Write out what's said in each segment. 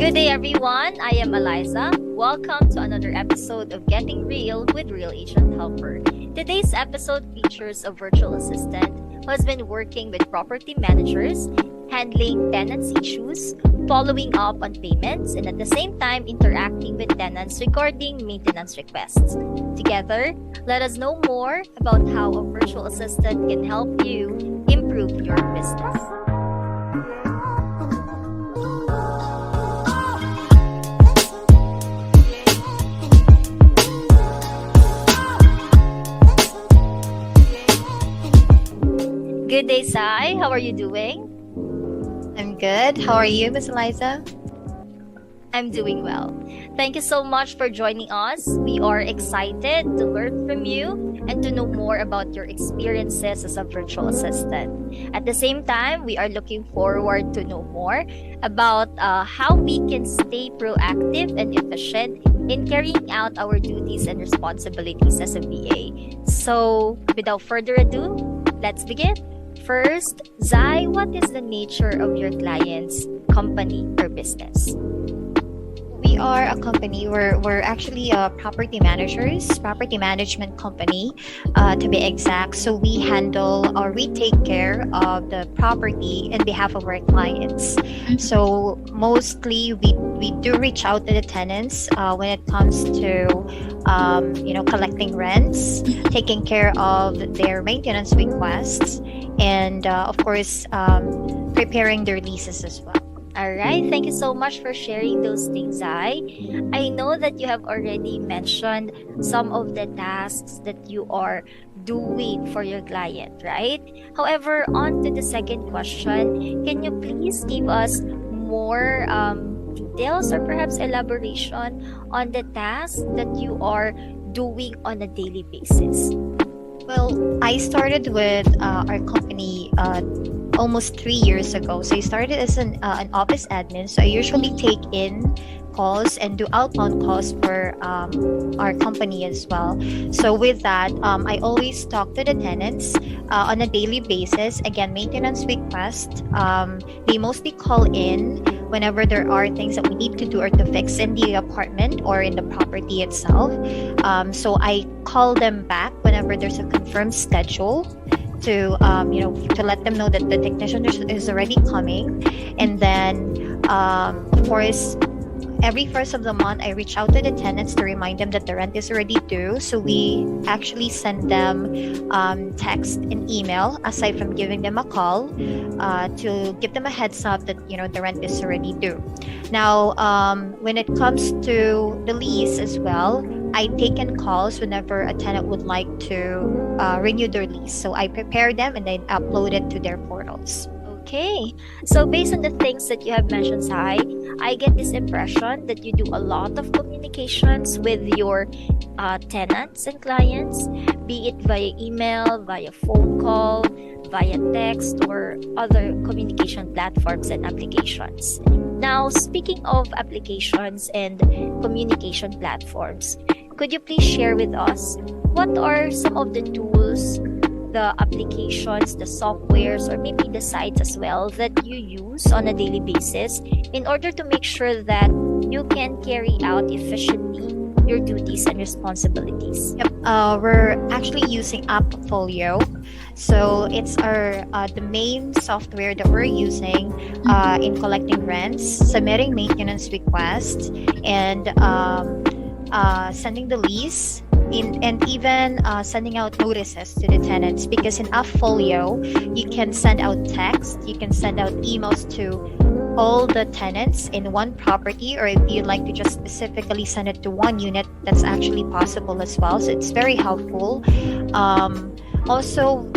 Good day, everyone. I am Eliza. Welcome to another episode of Getting Real with Real Agent Helper. Today's episode features a virtual assistant who has been working with property managers, handling tenants' issues, following up on payments, and at the same time interacting with tenants regarding maintenance requests. Together, let us know more about how a virtual assistant can help you improve your business. Good day, Sai. How are you doing? I'm good. How are you, Miss Eliza? I'm doing well. Thank you so much for joining us. We are excited to learn from you and to know more about your experiences as a virtual assistant. At the same time, we are looking forward to know more about how we can stay proactive and efficient in carrying out our duties and responsibilities as a VA. So, without further ado, let's begin. First, Zai, what is the nature of your client's company or business? We are a company. We're actually property management company, to be exact. So we handle or we take care of the property in behalf of our clients. So mostly we do reach out to the tenants when it comes to collecting rents, taking care of their maintenance requests, and of course preparing their leases as well. All right, thank you so much for sharing those things, Zai. I know that you have already mentioned some of the tasks that you are doing for your client, right? However, on to the second question, can you please give us more details or perhaps elaboration on the tasks that you are doing on a daily basis? Well, I started with our company almost 3 years ago. So I started as an office admin. So I usually take in calls and do outbound calls for our company as well. So with that, I always talk to the tenants on a daily basis. Again, maintenance requests. They mostly call in whenever there are things that we need to do or to fix in the apartment or in the property itself. So I call them back whenever there's a confirmed schedule to to let them know that the technician is already coming. And then of course, every first of the month I reach out to the tenants to remind them that the rent is already due. So we actually send them text and email aside from giving them a call to give them a heads up that the rent is already due. Now when it comes to the lease as well, I take in calls whenever a tenant would like to renew their lease. So I prepare them and then upload it to their portals. Okay, so based on the things that you have mentioned, Sai, I get this impression that you do a lot of communications with your tenants and clients, be it via email, via phone call, via text, or other communication platforms and applications. Now, speaking of applications and communication platforms, could you please share with us what are some of the tools, the applications, the softwares, or maybe the sites as well that you use on a daily basis in order to make sure that you can carry out efficiently your duties and responsibilities? Yep. We're actually using Appfolio. So it's our the main software that we're using in collecting rents, submitting maintenance requests, and sending the lease and even sending out notices to the tenants, because in Appfolio you can send out text, you can send out emails to all the tenants in one property, or if you'd like to just specifically send it to one unit, that's actually possible as well. So it's very helpful. Also,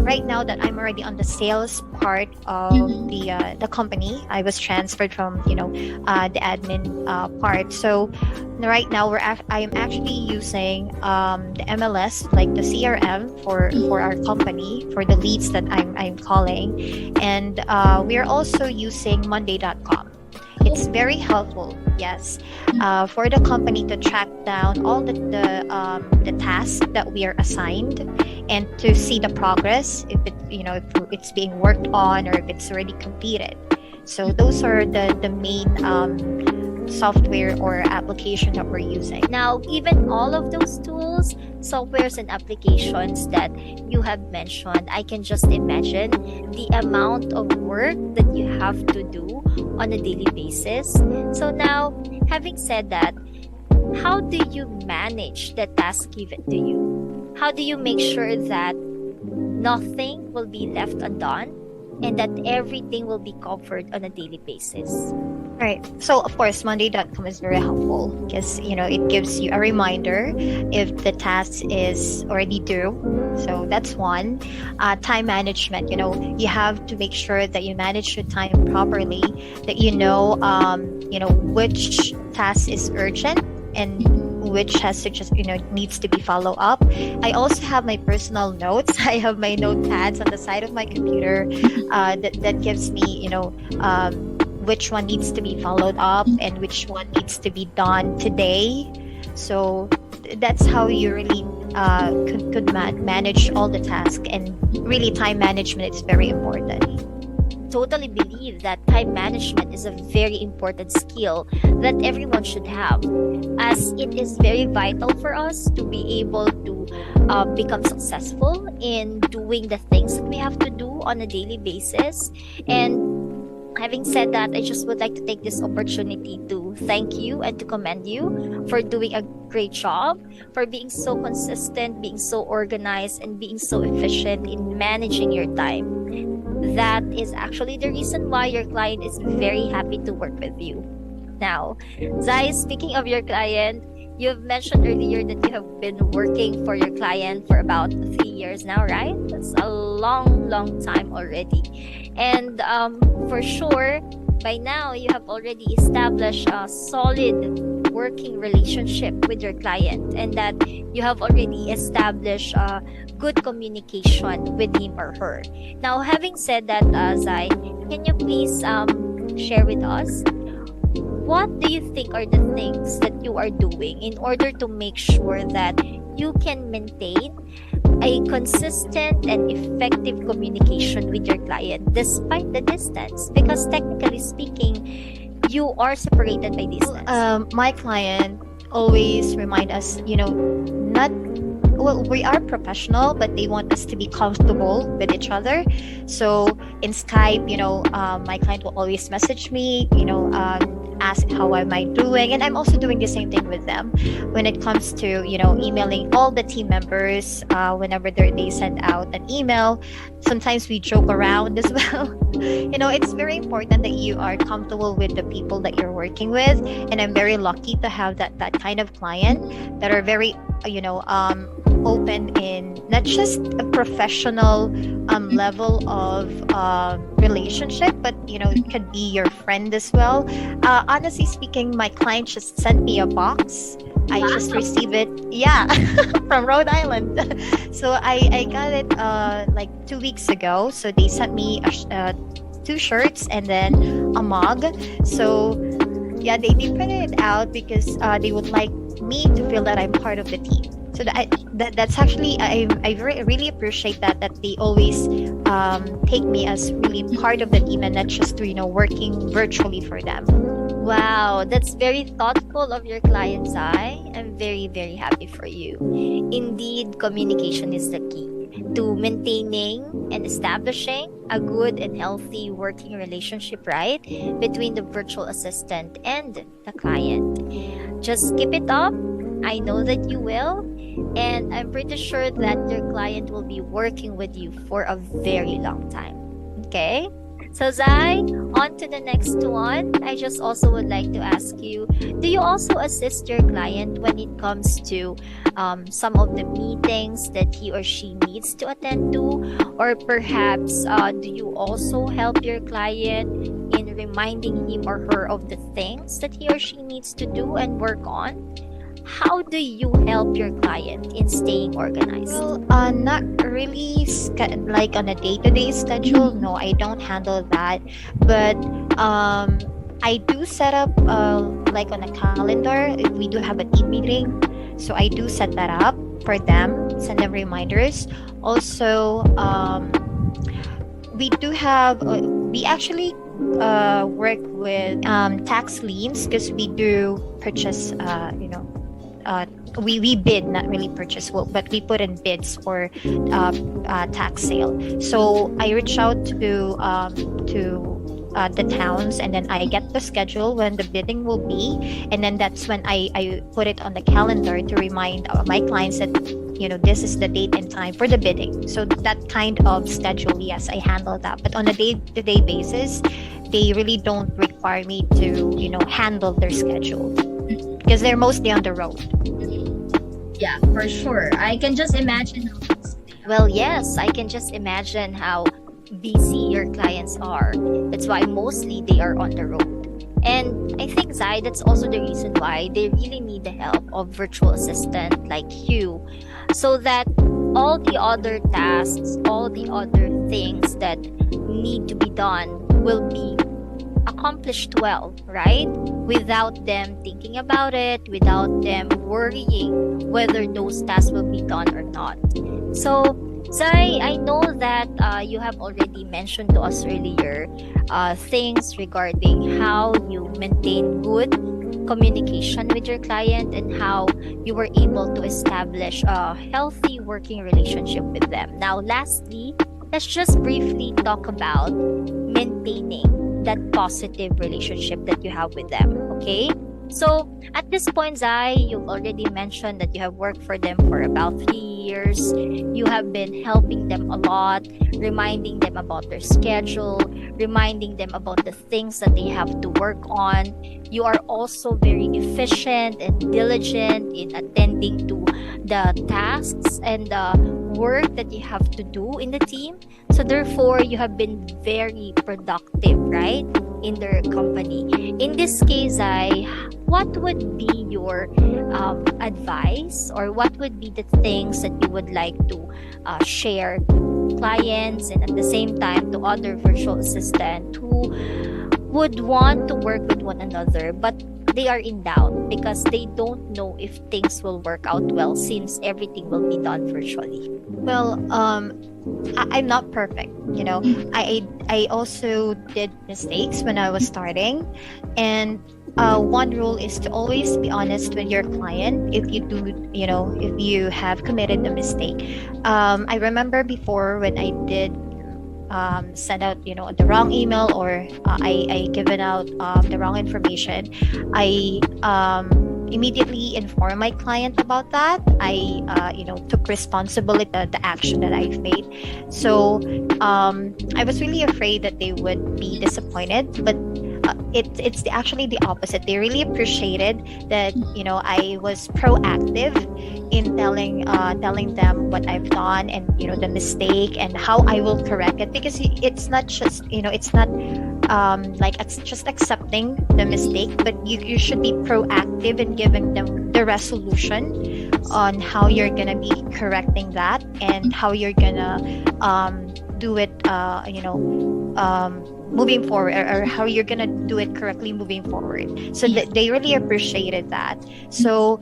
right now that I'm already on the sales part of the company, I was transferred from the admin part. So right now I am actually using the MLS, like the CRM for our company, for the leads that I'm calling, and we are also using Monday.com. It's very helpful, yes, for the company to track down all the tasks that we are assigned, and to see the progress, if it's being worked on or if it's already completed. So those are the main software or application that we're using. Now, even all of those tools, softwares, and applications that you have mentioned, I can just imagine the amount of work that you have to do on a daily basis. So, now, having said that, how do you manage the task given to you? How do you make sure that nothing will be left undone and that everything will be covered on a daily basis? Right. So of course, Monday.com is very helpful because it gives you a reminder if the task is already due. So that's one. Time management. You have to make sure that you manage your time properly. That which task is urgent and which has to just needs to be followed up. I also have my personal notes. I have my notepads on the side of my computer that gives me which one needs to be followed up and which one needs to be done today. So that's how you really could manage all the tasks, and really time management is very important. Totally believe that time management is a very important skill that everyone should have, as it is very vital for us to be able to become successful in doing the things that we have to do on a daily basis. And having said that, I just would like to take this opportunity to thank you and to commend you for doing a great job, for being so consistent, being so organized, and being so efficient in managing your time. That is actually the reason why your client is very happy to work with you. Now, Zai, speaking of your client, you've mentioned earlier that you have been working for your client for about 3 years now, right? That's a long, long time already. And for sure, by now, you have already established a solid working relationship with your client, and that you have already established good communication with him or her. Now, having said that, Zai, can you please share with us what do you think are the things that you are doing in order to make sure that you can maintain a consistent and effective communication with your client despite the distance? Because technically speaking, you are separated by distance. My client always remind us, not well, we are professional, but they want us to be comfortable with each other. So in Skype, my client will always message me, ask how am I doing, and I'm also doing the same thing with them when it comes to emailing all the team members. Whenever they send out an email, sometimes we joke around as well. It's very important that you are comfortable with the people that you're working with, and I'm very lucky to have that kind of client that are very open in not just a professional level of relationship, but it could be your friend as well. Honestly speaking, my client just sent me a box. I just received it, yeah, from Rhode Island. So I got it like 2 weeks ago. So they sent me two shirts and then a mug. So yeah, they printed it out because they would like me to feel that I'm part of the team. So that's actually I really appreciate that they always take me as really part of the team and not just working virtually for them. Wow, that's very thoughtful of your client's eye. I'm very, very happy for you. Indeed, communication is the key to maintaining and establishing a good and healthy working relationship, right? Between the virtual assistant and the client. Just keep it up. I know that you will. And I'm pretty sure that your client will be working with you for a very long time. Okay? So Zai, on to the next one. I just also would like to ask you, do you also assist your client when it comes to some of the meetings that he or she needs to attend to? Or perhaps do you also help your client in reminding him or her of the things that he or she needs to do and work on? How do you help your client in staying organized? Well, not really like on a day-to-day schedule. No, I don't handle that. But I do set up like on a calendar. If we do have a team meeting, so I do set that up for them, send them reminders. Also, we do have we actually work with tax liens because we do purchase, uh, we bid, not really purchase, but we put in bids for tax sale. So I reach out to the towns, and then I get the schedule when the bidding will be, and then that's when I put it on the calendar to remind my clients that this is the date and time for the bidding. So that kind of schedule, yes, I handle that. But on a day-to-day basis, they really don't require me to handle their schedule because they're mostly on the road. Yeah, for sure. I can just imagine. Well, yes, I can just imagine how busy your clients are. That's why mostly they are on the road. And I think, Zai, that's also the reason why they really need the help of virtual assistant like you, so that all the other tasks, all the other things that need to be done will be accomplished well, right? Without them thinking about it, without them worrying whether those tasks will be done or not. So, Zai, I know that you have already mentioned to us earlier things regarding how you maintain good communication with your client and how you were able to establish a healthy working relationship with them. Now, lastly, let's just briefly talk about maintaining that positive relationship that you have with them, okay? So, at this point, Zai, you've already mentioned that you have worked for them for about 3 years. You have been helping them a lot, reminding them about their schedule, reminding them about the things that they have to work on. You are also very efficient and diligent in attending to the tasks and the work that you have to do in the team. So, therefore, you have been very productive, right, in their company. In this case, what would be your advice, or what would be the things that you would like to share to clients and at the same time to other virtual assistants who would want to work with one another but they are in doubt because they don't know if things will work out well since everything will be done virtually? Well, I'm not perfect. I also did mistakes when I was starting, and one rule is to always be honest with your client if you do, if you have committed a mistake. I remember before when I did send out, the wrong email, or I given out the wrong information. I immediately informed my client about that. I took responsibility of the action that I've made. So I was really afraid that they would be disappointed, but it's actually the opposite. They really appreciated that I was proactive in telling them what I've done, and the mistake and how I will correct it, because it's not just it's not just accepting the mistake, but you should be proactive in giving them the resolution on how you're gonna be correcting that and how you're gonna do it moving forward, or how you're gonna do it correctly moving forward. So they really appreciated that. So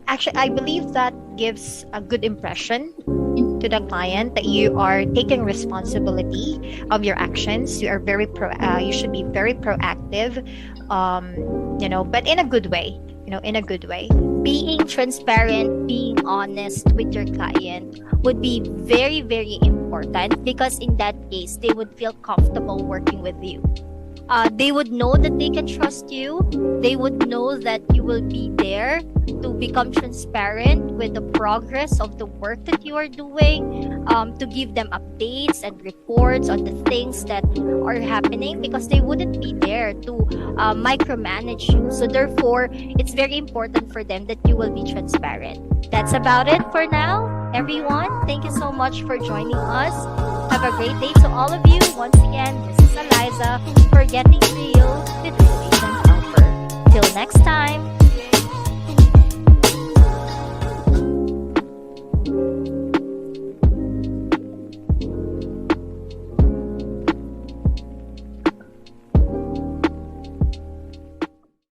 actually, I believe that gives a good impression to the client that you are taking responsibility of your actions. You are you should be very proactive, but in a good way. In a good way. Being transparent, being honest with your client would be very, very important, because in that case, they would feel comfortable working with you. They would know that they can trust you. They would know that you will be there to become transparent with the progress of the work that you are doing, to give them updates and reports on the things that are happening, because they wouldn't be there to micromanage you. So therefore, it's very important for them that you will be transparent. That's about it for now, everyone. Thank you so much for joining us. Have a great day to all of you. Once again, this is Eliza for Getting Real with Real Agent Helper. Till next time.